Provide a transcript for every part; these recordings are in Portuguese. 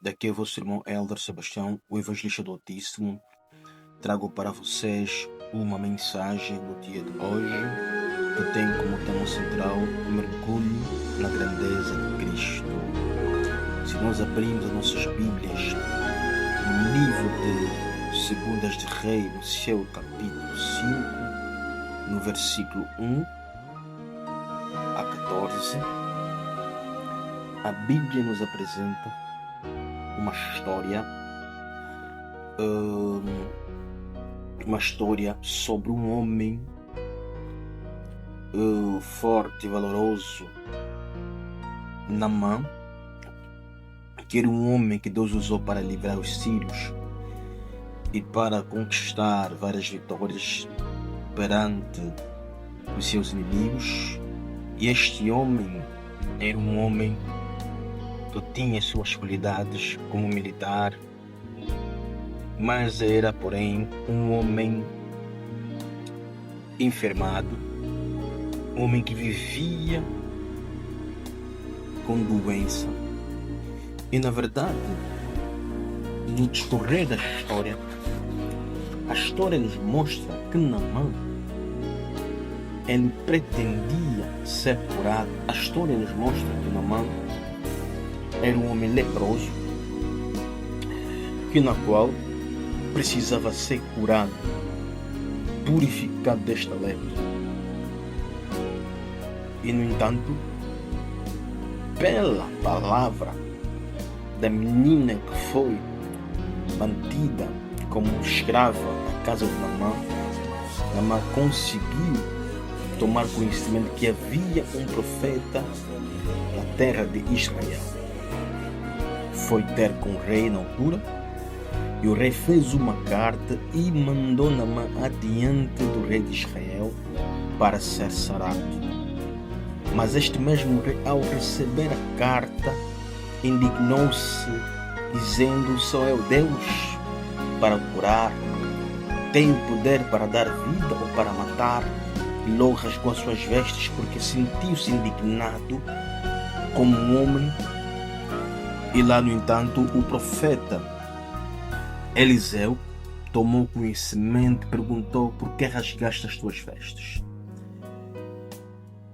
Aqui é o vosso irmão Elder Sebastião, o Evangelista do Altíssimo. Trago para vocês uma mensagem no dia de hoje que tem como tema central o mergulho na grandeza de Cristo. Se nós abrimos as nossas Bíblias no livro de Segundas de Reis, no seu capítulo 5, no versículo 1 a 14, a Bíblia nos apresenta uma história sobre um homem forte e valoroso, Naamã, que era um homem que Deus usou para livrar os sírios e para conquistar várias vitórias perante os seus inimigos. E este homem era um homem que tinha suas qualidades como militar, mas era, porém, um homem enfermado, um homem que vivia com doença. E, na verdade, no discorrer da história, a história nos mostra que Naamã, ele pretendia ser curado. A história nos mostra que Naamã era um homem leproso, na qual precisava ser curado, purificado desta lepra. E, no entanto, pela palavra da menina que foi mantida como escrava na casa de Naamã conseguiu tomar conhecimento que havia um profeta na terra de Israel. Foi ter com o rei na altura, e o rei fez uma carta e mandou Naamã adiante do rei de Israel para ser sarado. Mas este mesmo rei, ao receber a carta, indignou-se, dizendo: só é o Deus para curar, tem o poder para dar vida ou para matar. E logo rasgou as suas vestes, porque sentiu-se indignado como um homem. E lá, no entanto, o profeta Eliseu tomou conhecimento e perguntou: por que rasgaste as tuas vestes?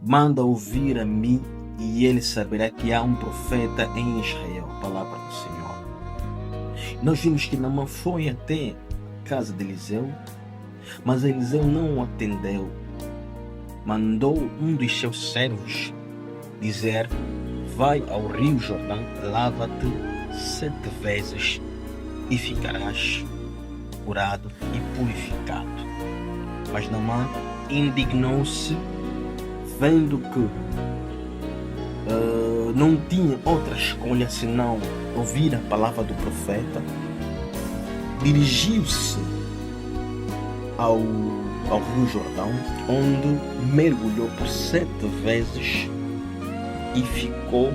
Manda ouvir a mim, e ele saberá que há um profeta em Israel. A palavra do Senhor. Nós vimos que Naamã foi até a casa de Eliseu, mas Eliseu não o atendeu. Mandou um dos seus servos dizer: vai ao rio Jordão, lava-te 7 vezes e ficarás curado e purificado. Mas Naamã indignou-se, vendo que não tinha outra escolha senão ouvir a palavra do profeta. Dirigiu-se ao rio Jordão, onde mergulhou por 7 vezes e ficou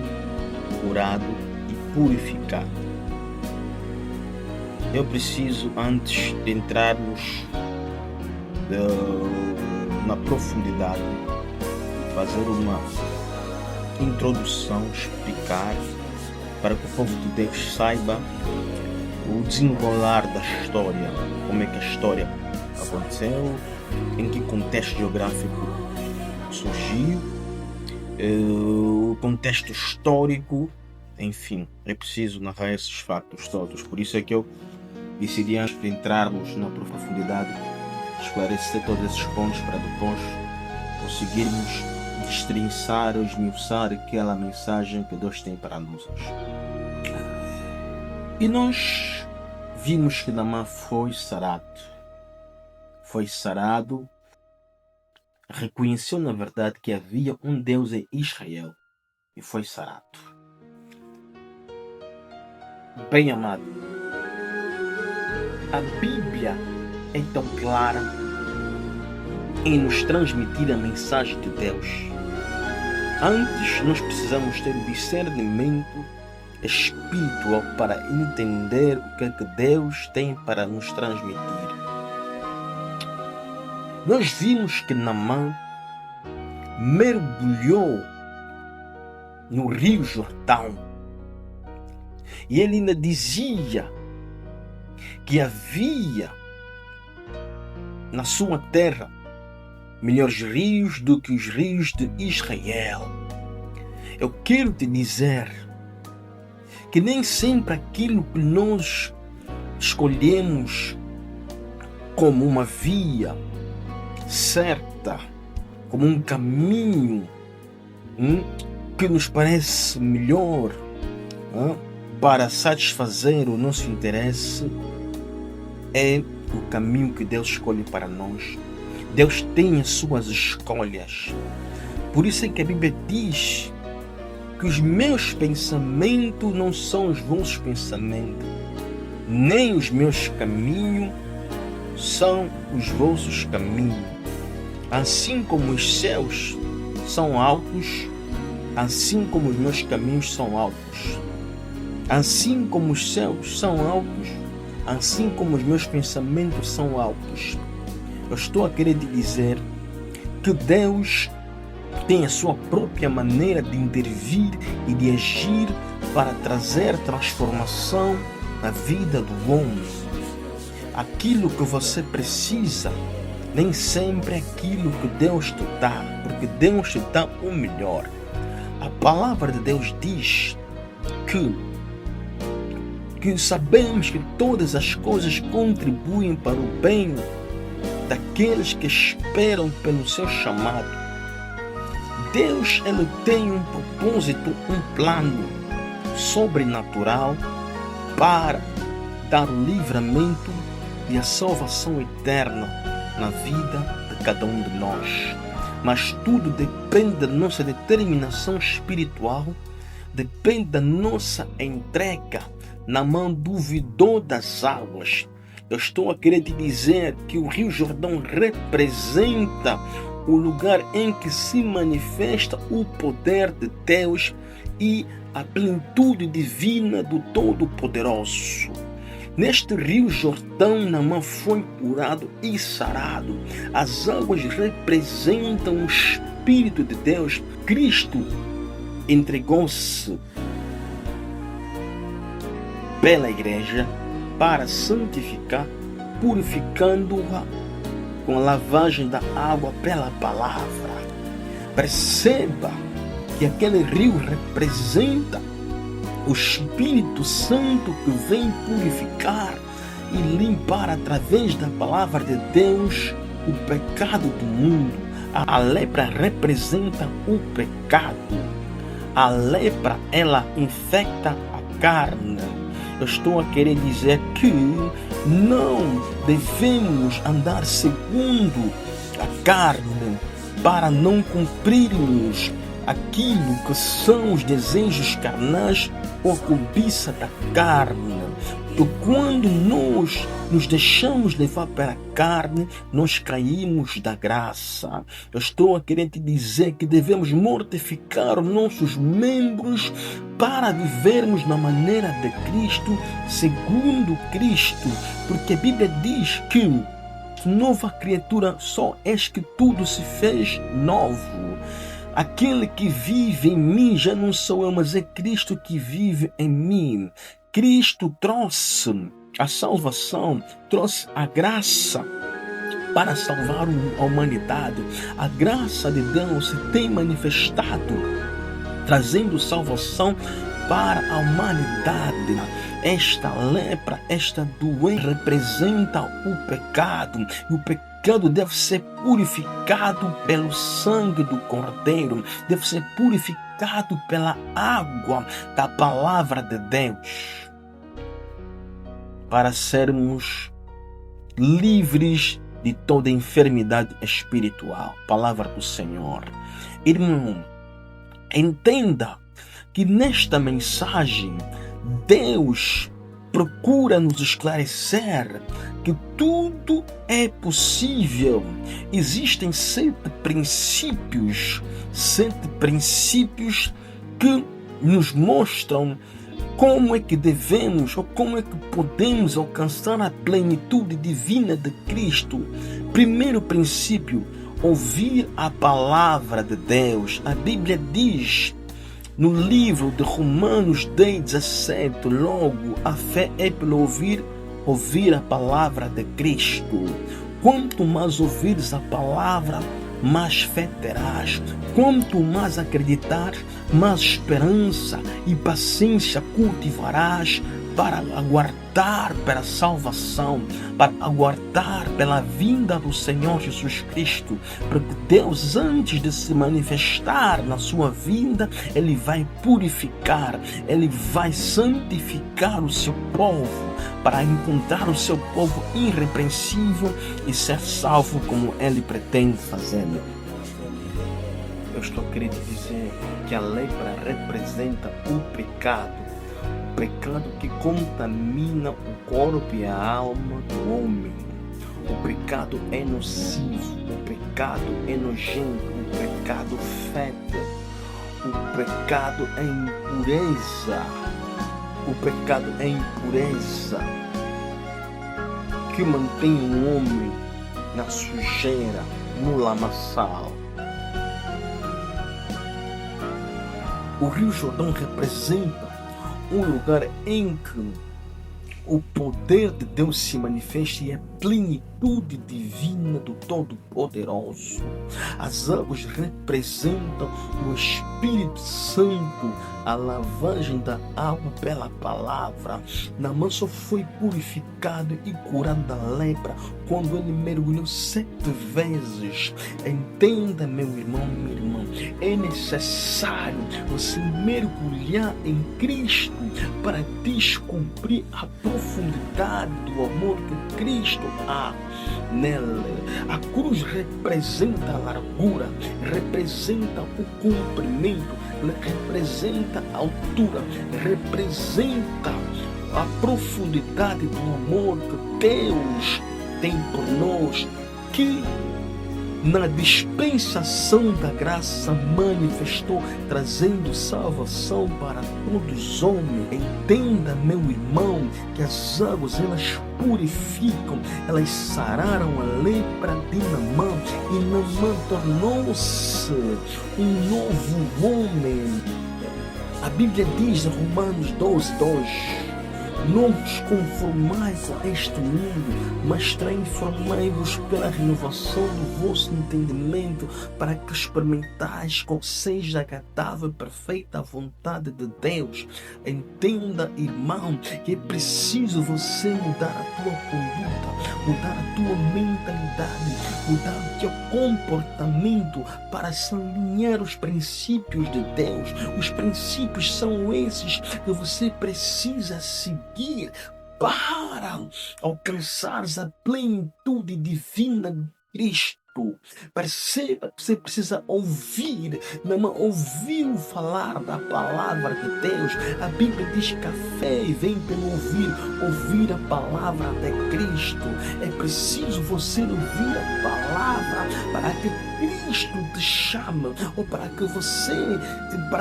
curado e purificado. Eu preciso, antes de entrarmos na profundidade, fazer uma introdução, explicar, para que o povo de Deus saiba o desenrolar da história, como é que a história aconteceu, em que contexto geográfico surgiu, o contexto histórico, enfim, é preciso narrar esses fatos todos. Por isso é que eu decidi, antes de entrarmos na profundidade, esclarecer todos esses pontos para depois conseguirmos destrinçar ou esmiuçar aquela mensagem que Deus tem para nós hoje. E nós vimos que Naamã foi sarado, reconheceu na verdade que havia um Deus em Israel e foi sarado. Bem amado, a Bíblia é tão clara em nos transmitir a mensagem de Deus. Antes, nós precisamos ter discernimento espiritual para entender o que é que Deus tem para nos transmitir. Nós vimos que Naamã mergulhou no rio Jordão E ele ainda dizia que havia na sua terra melhores rios do que os rios de Israel. Eu quero te dizer que nem sempre aquilo que nós escolhemos como uma via certa, como um caminho que nos parece melhor para satisfazer o nosso interesse, é o caminho que Deus escolhe para nós. Deus tem as suas escolhas. Por isso é que a Bíblia diz que os meus pensamentos não são os vossos pensamentos, nem os meus caminhos são os vossos caminhos. Assim como os céus são altos, assim como os meus caminhos são altos. Assim como os céus são altos, assim como os meus pensamentos são altos. Eu estou a querer te dizer que Deus tem a sua própria maneira de intervir e de agir para trazer transformação na vida do homem. Aquilo que você precisa nem sempre é aquilo que Deus te dá, porque Deus te dá o melhor. A palavra de Deus diz que sabemos que todas as coisas contribuem para o bem daqueles que esperam pelo seu chamado. Deus, ele tem um propósito, um plano sobrenatural para dar o livramento e a salvação eterna na vida de cada um de nós. Mas tudo depende da nossa determinação espiritual, depende da nossa entrega na mão do vidor das águas. Eu estou a querer te dizer que o Rio Jordão representa o lugar em que se manifesta o poder de Deus e a plenitude divina do Todo-Poderoso. Neste Rio Jordão, Naamã foi curado e sarado. As águas representam o Espírito de Deus. Cristo entregou-se pela igreja para santificar, purificando-a com a lavagem da água pela palavra. Perceba que aquele rio representa o Espírito Santo que vem purificar e limpar através da palavra de Deus o pecado do mundo. A lepra representa o pecado. A lepra, ela infecta a carne. Eu estou a querer dizer que não devemos andar segundo a carne para não cumprirmos aquilo que são os desejos carnais ou a cobiça da carne. E quando nós nos deixamos levar pela carne, nós caímos da graça. Eu estou a querer te dizer que devemos mortificar os nossos membros para vivermos na maneira de Cristo, segundo Cristo, porque a Bíblia diz que nova criatura só és que tudo se fez novo. Aquele que vive em mim já não sou eu, mas é Cristo que vive em mim. Cristo trouxe a salvação, trouxe a graça para salvar a humanidade. A graça de Deus se tem manifestado, trazendo salvação para a humanidade. Esta lepra, esta doença representa o pecado. E o pecado deve ser purificado pelo sangue do Cordeiro, deve ser purificado pela água da palavra de Deus, para sermos livres de toda enfermidade espiritual. Palavra do Senhor. Irmão, entenda que nesta mensagem Deus procura nos esclarecer que tudo é possível. Existem 7 princípios que nos mostram como é que devemos ou como é que podemos alcançar a plenitude divina de Cristo. Primeiro princípio, ouvir a palavra de Deus. A Bíblia diz: No livro de Romanos 10:17, logo, a fé é pelo ouvir a palavra de Cristo. Quanto mais ouvires a palavra, mais fé terás. Quanto mais acreditar, mais esperança e paciência cultivarás para aguardar pela salvação, para aguardar pela vinda do Senhor Jesus Cristo. Porque Deus, antes de se manifestar na sua vinda, Ele vai purificar, Ele vai santificar o seu povo, para encontrar o seu povo irrepreensível e ser salvo como Ele pretende fazer. Eu estou querendo dizer que a lepra representa o pecado que contamina o corpo e a alma do homem. O pecado é nocivo, o pecado é nojento, o pecado fede, o pecado é impureza, o pecado é impureza que mantém o homem na sujeira, no lamaçal. O Rio Jordão representa um lugar em que o poder de Deus se manifesta e é plenitude divina do Todo-Poderoso. As águas representam o Espírito Santo, a lavagem da água pela palavra. Naamã só foi purificado e curado da lepra quando ele mergulhou 7 vezes. Entenda, meu irmão, minha irmã, é necessário você mergulhar em Cristo para descobrir a profundidade do amor que Cristo há nela. A cruz representa a largura, representa o comprimento, representa a altura, representa a profundidade do amor que Deus tem por nós, que na dispensação da graça manifestou, trazendo salvação para todos os homens. Entenda, meu irmão, que as águas elas purificam, elas sararam a lepra de Naamã, e Naamã tornou-se um novo homem. A Bíblia diz em Romanos 12:2: não vos conformais com este mundo, mas transformai-vos pela renovação do vosso entendimento, para que experimentais qual seja a agradável e perfeita vontade de Deus. Entenda, irmão, que é preciso você mudar a tua conduta, mudar a tua mentalidade, mudar o teu comportamento para se alinhar os princípios de Deus. Os princípios são esses que você precisa seguir para alcançar a plenitude divina de Cristo. Perceba que você precisa ouvir. Naamã ouviu falar da palavra de Deus. A Bíblia diz que a fé vem pelo ouvir a palavra de Cristo. É preciso você ouvir a palavra para que Cristo te chame, ou para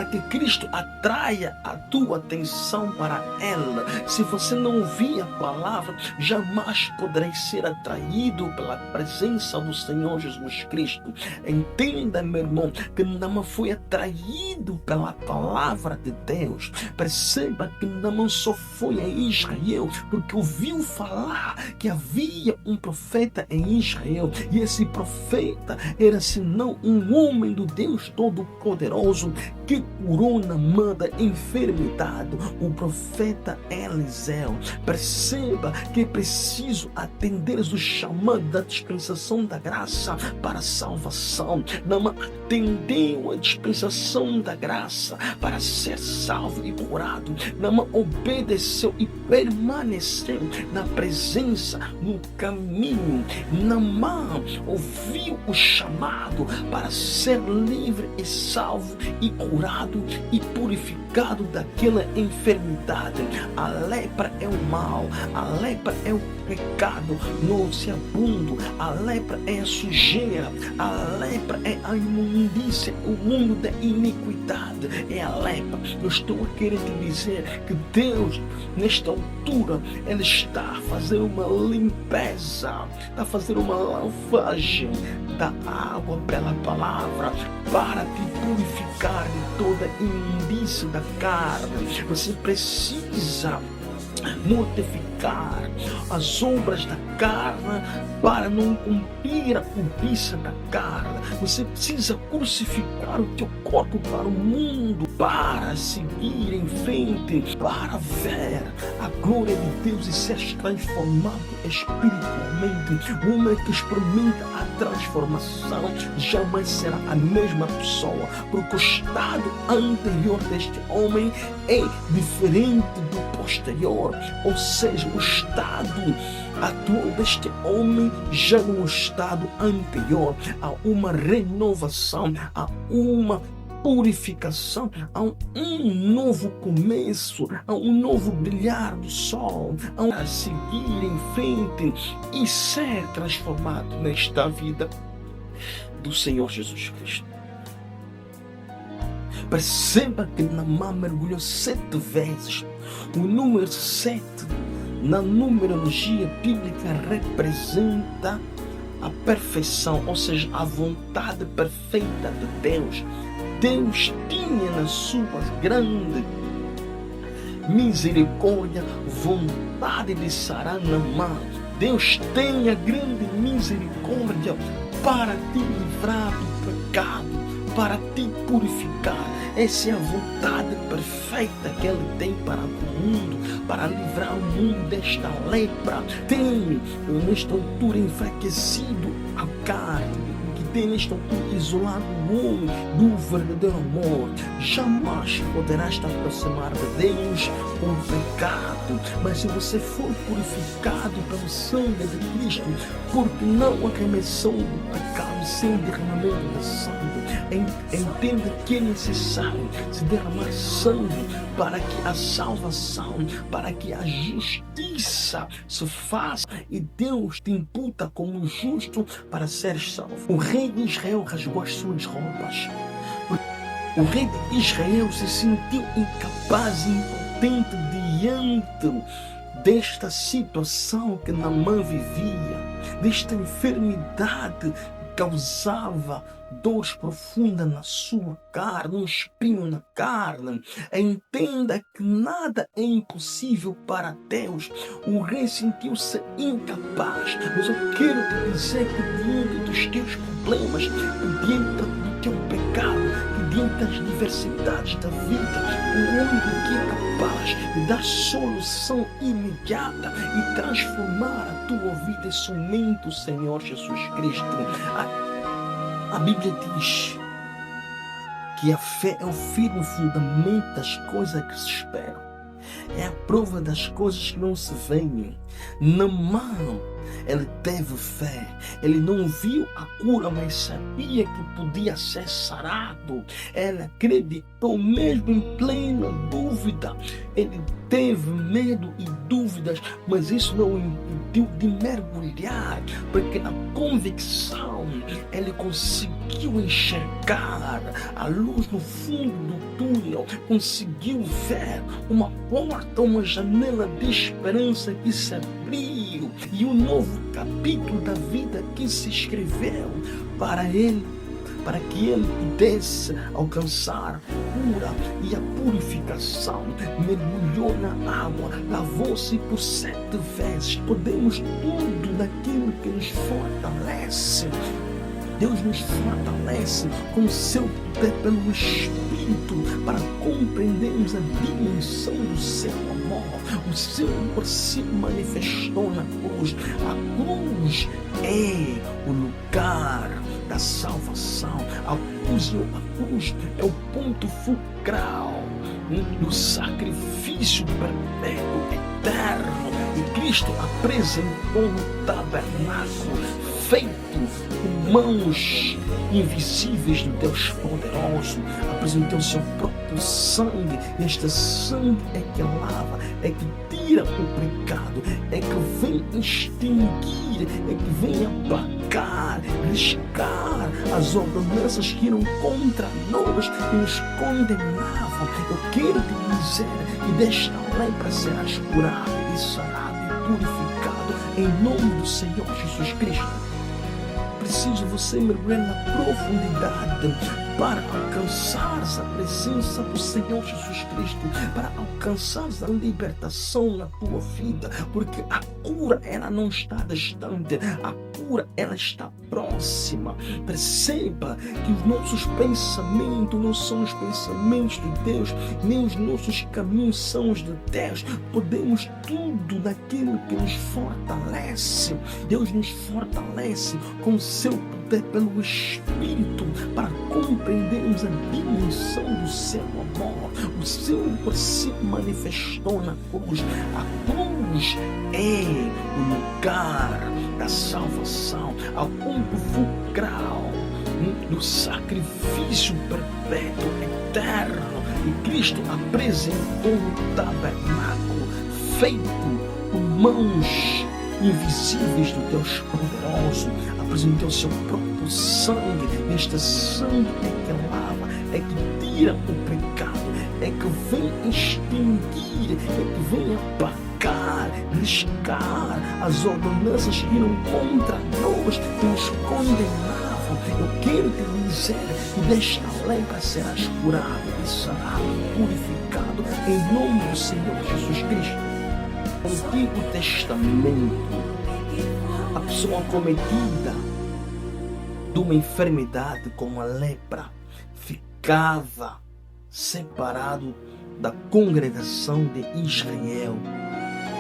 que Cristo atraia a tua atenção para ela. Se você não ouvir a palavra, jamais poderás ser atraído pela presença do Senhor Jesus Cristo. Entenda, meu irmão, que Naamã foi atraído pela palavra de Deus. Perceba que Naamã só foi a Israel porque ouviu falar que havia um profeta em Israel, e esse profeta era senão um homem do Deus Todo-Poderoso que curou Naamã da enfermidade, o profeta Eliseu. Perceba que é preciso atender o chamado da dispensação da graça para a salvação. Naamã atendeu a dispensação da graça para ser salvo e curado. Naamã obedeceu e permaneceu na presença, no caminho. Naamã ouviu o chamado para ser livre e salvo e curado e purificado daquela enfermidade. A lepra é o mal, a lepra é o pecado nauseabundo, a lepra é a sujeira, a lepra é a imundícia, o mundo da iniquidade é a lepra. Eu estou a querer te dizer que Deus, nesta altura, Ele está a fazer uma limpeza, está a fazer uma lavagem da água pela palavra para te purificar de toda imundícia da carne. Você precisa mortificar as obras da carne para não cumprir a cobiça da carne. Você precisa crucificar o teu corpo para o mundo, para seguir em frente, para ver a glória de Deus e ser transformado espiritualmente. O homem que experimenta a transformação jamais será a mesma pessoa, porque o estado anterior deste homem é diferente do posterior. Ou seja, o estado atual deste homem já no estado anterior. Há uma renovação, há uma purificação, há um novo começo, há um novo brilhar do sol, há a seguir em frente e ser transformado nesta vida do Senhor Jesus Cristo. Perceba que Naamã mergulhou 7 vezes. O número 7 na numerologia bíblica representa a perfeição, ou seja, a vontade perfeita de Deus. Deus tinha na sua grande misericórdia vontade de sarar Naamã. Deus tem a grande misericórdia para te livrar do pecado, para te purificar. Essa é a vontade perfeita que Ele tem para o mundo, para livrar o mundo desta lepra. Tem, nesta altura, enfraquecido a carne, que tem nesta altura isolado o homem do verdadeiro amor. Jamais poderás te aproximar de Deus com pecado, mas se você for purificado pelo sangue de Cristo, porque não há remissão do pecado sem derramamento de sangue. Entenda que é necessário se derramar sangue para que a salvação, para que a justiça se faça e Deus te imputa como justo para ser salvo. O rei de Israel rasgou as suas roupas. O rei de Israel se sentiu incapaz e impotente diante desta situação que Naamã vivia, desta enfermidade que causava dor profunda na sua carne, um espinho na carne. Entenda que nada é impossível para Deus. O rei sentiu-se incapaz, mas eu quero te dizer que diante dos teus problemas, que diante do teu pecado, que diante das diversidades da vida, o único que é capaz de dar solução imediata e transformar a tua vida é somente o Senhor Jesus Cristo. A Bíblia diz que a fé é o firme fundamento das coisas que se esperam. É a prova das coisas que não se veem. Naamã, ele teve fé. Ele não viu a cura, mas sabia que podia ser sarado. Ele acreditou mesmo em plena dúvida. Ele teve medo e dúvidas, mas isso não o impediu de mergulhar, porque na convicção ele conseguiu enxergar a luz no fundo do túnel, conseguiu ver uma porta, uma janela de esperança que se abriu e um novo capítulo da vida que se escreveu para ele, para que ele pudesse alcançar a cura e a purificação. Mergulhou na água, lavou-se por 7 vezes. Podemos tudo naquilo que nos fortalece. Deus nos fortalece com o seu poder pelo Espírito para compreendermos a dimensão do seu amor. O seu amor se manifestou na cruz. A cruz é o lugar da salvação. A cruz é o ponto fulcral do sacrifício perpétuo, eterno. E Cristo apresentou no tabernáculo feito com mãos invisíveis do Deus poderoso, apresentou o seu próprio sangue. E este sangue é que lava, é que tira o pecado, é que vem extinguir, é que vem apagar, riscar as ordenanças que iam contra nós e nos condenavam. Eu quero te dizer que desta lepra serás curado e sarado e purificado em nome do Senhor Jesus Cristo. preciso você mergulhar na profundidade para alcançar a presença do Senhor Jesus Cristo, para alcançar a libertação na tua vida, porque a cura ela não está distante, a cura ela está próxima. Perceba que os nossos pensamentos não são os pensamentos de Deus, nem os nossos caminhos são os de Deus. Podemos tudo naquilo que nos fortalece. Deus nos fortalece com o seu poder pelo Espírito para compreendermos a dimensão do seu amor. O seu amor se manifestou na cruz. A cruz é o lugar da salvação, ao ponto fulcral do sacrifício perpétuo, eterno. E Cristo apresentou o tabernáculo feito por mãos invisíveis do Deus poderoso, apresentou seu próprio sangue. Este sangue é que lava, é que tira o pecado, é que vem extinguir, é que vem apagar, riscar as ordenanças que iam contra nós, que nos condenavam. Eu quero te dizer que desta lepra serás curado e será purificado em nome do Senhor Jesus Cristo. No Antigo Testamento, a pessoa cometida de uma enfermidade como a lepra ficava separado da congregação de Israel,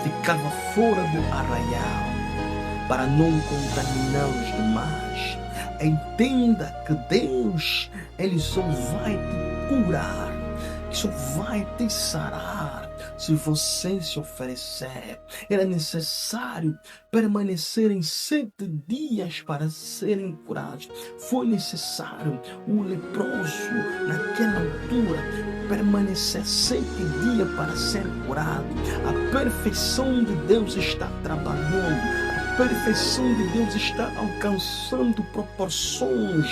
ficava fora do arraial para não contaminar os demais. Entenda que Deus, Ele só vai te curar, só vai te sarar se você se oferecer. Era necessário permanecerem 7 dias para serem curados. Foi necessário o leproso, naquela altura, permanecer 7 dias para ser curado. A perfeição de Deus está trabalhando. A perfeição de Deus está alcançando proporções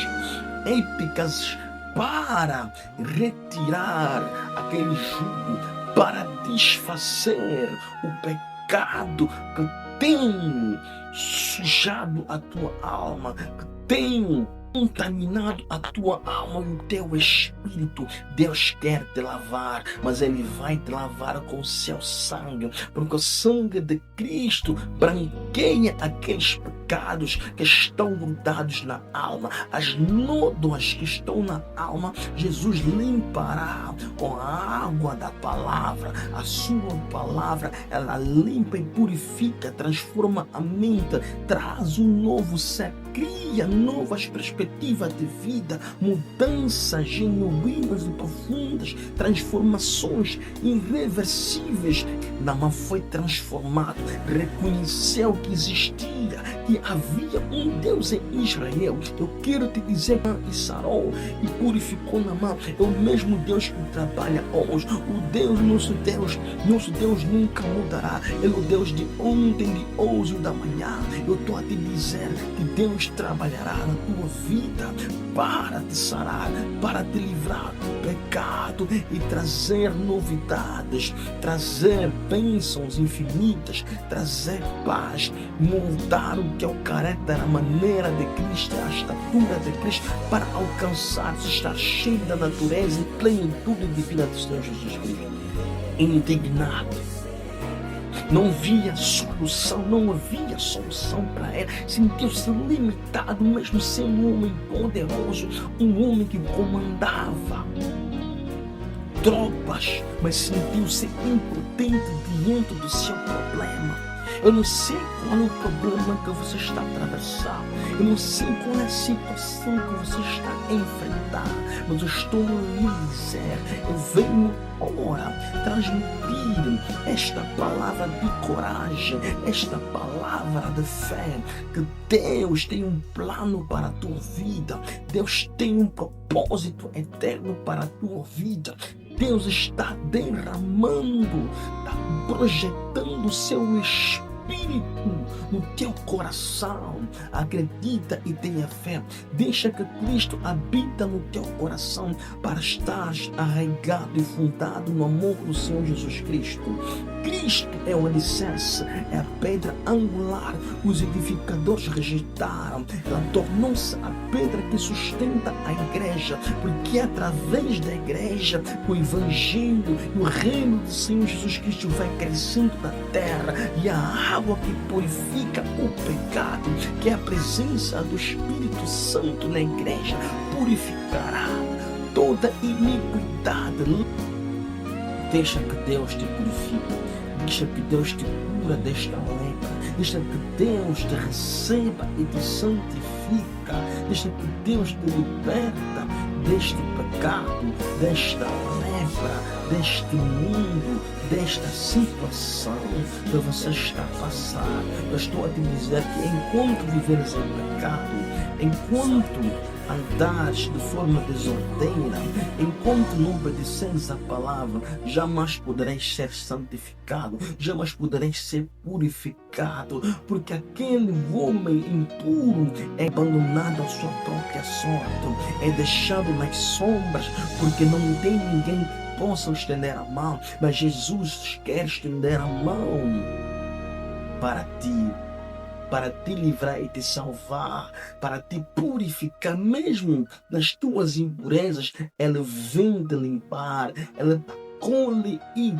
épicas para retirar aquele jugo, para desfazer o pecado que tem sujado a tua alma, que tem contaminado a tua alma e o teu espírito. Deus quer te lavar, mas Ele vai te lavar com o seu sangue, porque o sangue de Cristo branqueia aqueles pecados que estão grudados na alma, as nódoas que estão na alma. Jesus limpará com a água da palavra. A sua palavra, ela limpa e purifica, transforma a mente, traz um novo ser, cria novas perspectivas de vida, mudanças genuínas e profundas, transformações irreversíveis. Naamã foi transformado, reconheceu que existia, que havia um Deus em Israel. Eu quero te dizer, e sarou e purificou Naamã. É o mesmo Deus que trabalha hoje. O Deus, nosso Deus nunca mudará. Ele é o Deus de ontem, de hoje e da manhã. Eu estou a te dizer que Deus trabalhará na tua vida para te sarar, para te livrar do pecado e trazer novidades, trazer bênçãos infinitas, trazer paz, moldar o que é o caráter, a maneira de Cristo, a estatura de Cristo, para alcançar, estar cheio da natureza e plenitude divina do Senhor Jesus Cristo. Indignado, não havia solução, não havia solução para ele. Sentiu-se limitado, mesmo sendo um homem poderoso, um homem que comandava tropas, mas sentiu-se impotente diante do seu problema. Eu não sei qual é o problema que você está atravessando. Eu não sei qual é a situação que você está a enfrentar. Mas eu estou a lhe dizer, eu venho agora transmitir esta palavra de coragem, esta palavra de fé, que Deus tem um plano para a tua vida. Deus tem um propósito eterno para a tua vida. Deus está derramando, está projetando o seu Espírito no teu coração. Acredita e tenha fé. Deixa que Cristo habita no teu coração para estar arraigado e fundado no amor do Senhor Jesus Cristo. Cristo é o alicerce, é a pedra angular. Os edificadores rejeitaram. Ela tornou-se a pedra que sustenta a igreja, porque é através da igreja o evangelho e o reino do Senhor Jesus Cristo vai crescendo na terra, e a água que purifica o pecado, que é a presença do Espírito Santo na igreja, purificará toda iniquidade. Deixa que Deus te purifique. Deixa que Deus te cura desta lepra. Deixa que Deus te receba e te santifica. Deixa que Deus te liberta deste pecado, desta lepra, deste mundo, desta situação que você está a passar. Eu estou a te dizer que enquanto viveres em pecado, enquanto andares de forma desordena, enquanto não obedeceres a palavra, jamais podereis ser santificado, jamais podereis ser purificado, porque aquele homem impuro é abandonado à sua própria sorte, é deixado nas sombras, porque não tem ninguém que possa estender a mão, mas Jesus quer estender a mão para ti, para te livrar e te salvar, para te purificar, mesmo nas tuas impurezas. Ele vem te limpar, ele acolhe e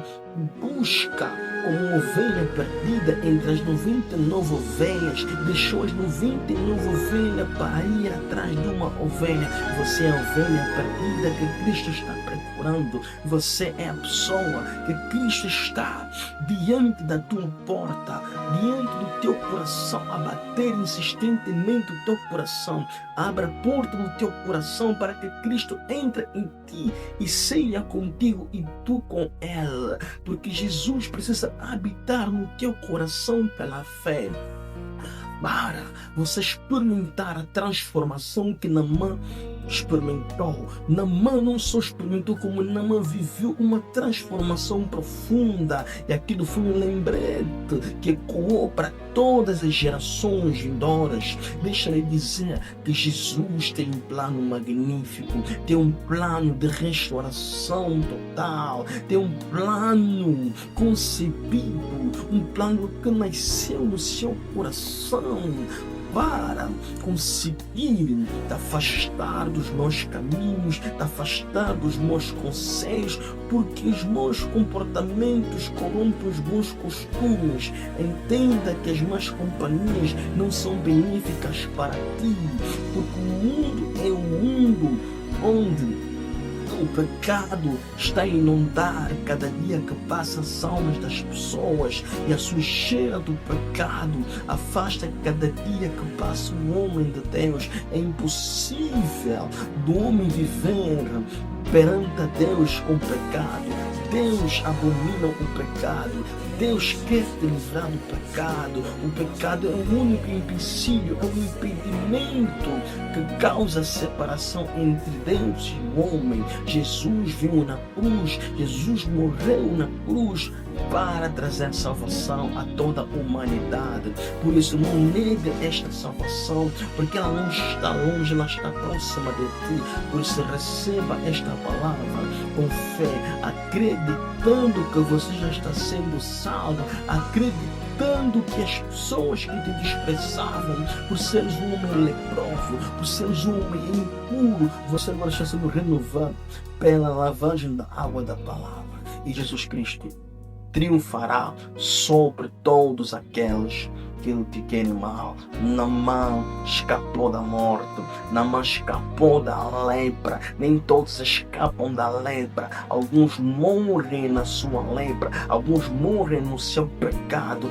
busca como ovelha perdida entre as 99 ovelhas, deixou as 99 ovelhas para ir atrás de uma ovelha. Você é a ovelha perdida que Cristo está procurando. Você é a pessoa que Cristo está diante da tua porta, diante do teu coração, a bater insistentemente o teu coração. Abra a porta do teu coração para que Cristo entre em ti e ceia contigo e tu com Ele, porque Jesus precisa habitar no teu coração pela fé, para você experimentar a transformação que Naamã experimentou. Naamã não só experimentou, como Naamã viveu uma transformação profunda, e aquilo foi um lembrete que ecoou para todas as gerações vindouras. Deixa-lhe dizer que Jesus tem um plano magnífico, tem um plano de restauração total, tem um plano concebido, um plano que nasceu no seu coração para conseguir te afastar dos maus caminhos, te afastar dos maus conselhos, porque os maus comportamentos corrompem os bons costumes. Entenda que as más companhias não são benéficas para ti, porque o mundo é um mundo onde o pecado está a inundar cada dia que passa as almas das pessoas, e a sujeira do pecado afasta cada dia que passa o homem de Deus. É impossível do homem viver perante a Deus com pecado. Deus abomina o pecado. Deus quer te livrar do pecado. O pecado é o único empecilho, é o impedimento que causa separação entre Deus e o homem. Jesus veio na cruz, Jesus morreu na cruz para trazer salvação a toda a humanidade. Por isso, não negue esta salvação, porque ela não está longe, ela está próxima de ti. Por isso, receba esta palavra com fé, acreditando que você já está sendo salvo, acreditando que as pessoas que te desprezavam por seres um homem leproso, por seres um homem impuro, você agora está sendo renovado pela lavagem da água da palavra. E Jesus Cristo triunfará sobre todos aqueles que te querem mal. Naamã escapou da morte, Naamã escapou da lepra. Nem todos escapam da lepra. Alguns morrem na sua lepra, alguns morrem no seu pecado.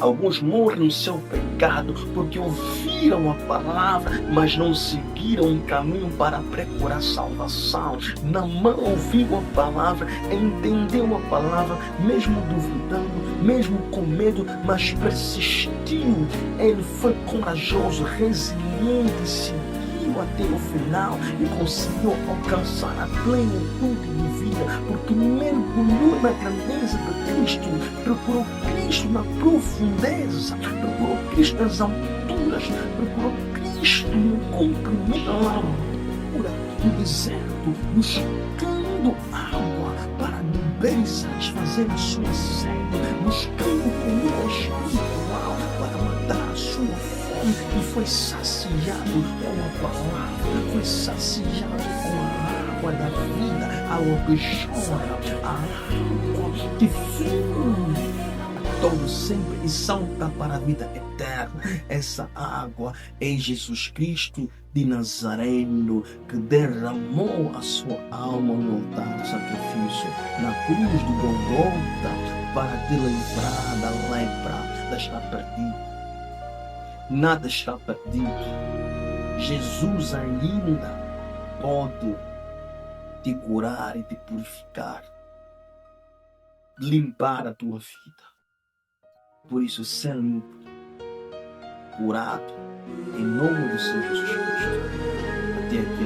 Alguns morrem no seu pecado porque ouviram a palavra, mas não seguiram um caminho para procurar salvação. Naamã ouviu a palavra, entendeu a palavra, mesmo duvidando, mesmo com medo, mas persistiu. Ele foi corajoso, resiliente, seguiu até o final e conseguiu alcançar a plenitude de vida, porque mergulhou na grandeza de Cristo, procurou Cristo na profundeza, procurou Cristo nas alturas, procurou Cristo no comprimento, na largura, no deserto, buscando água para beber e satisfazer a sua sede, buscando comida espiritual para matar a sua fome, e foi saciado com a palavra, foi saciado com a água da vida, a água que chora, a água que flui todo sempre e salta para a vida eterna. Essa água é Jesus Cristo de Nazareno, que derramou a sua alma no altar do sacrifício, na cruz do Golgota, para te livrar da lepra. Nada está perdido. Nada está perdido. Jesus ainda pode te curar e te purificar, limpar a tua vida. Por isso, ser limpo, curado, em nome do Senhor Jesus Cristo. Até aqui,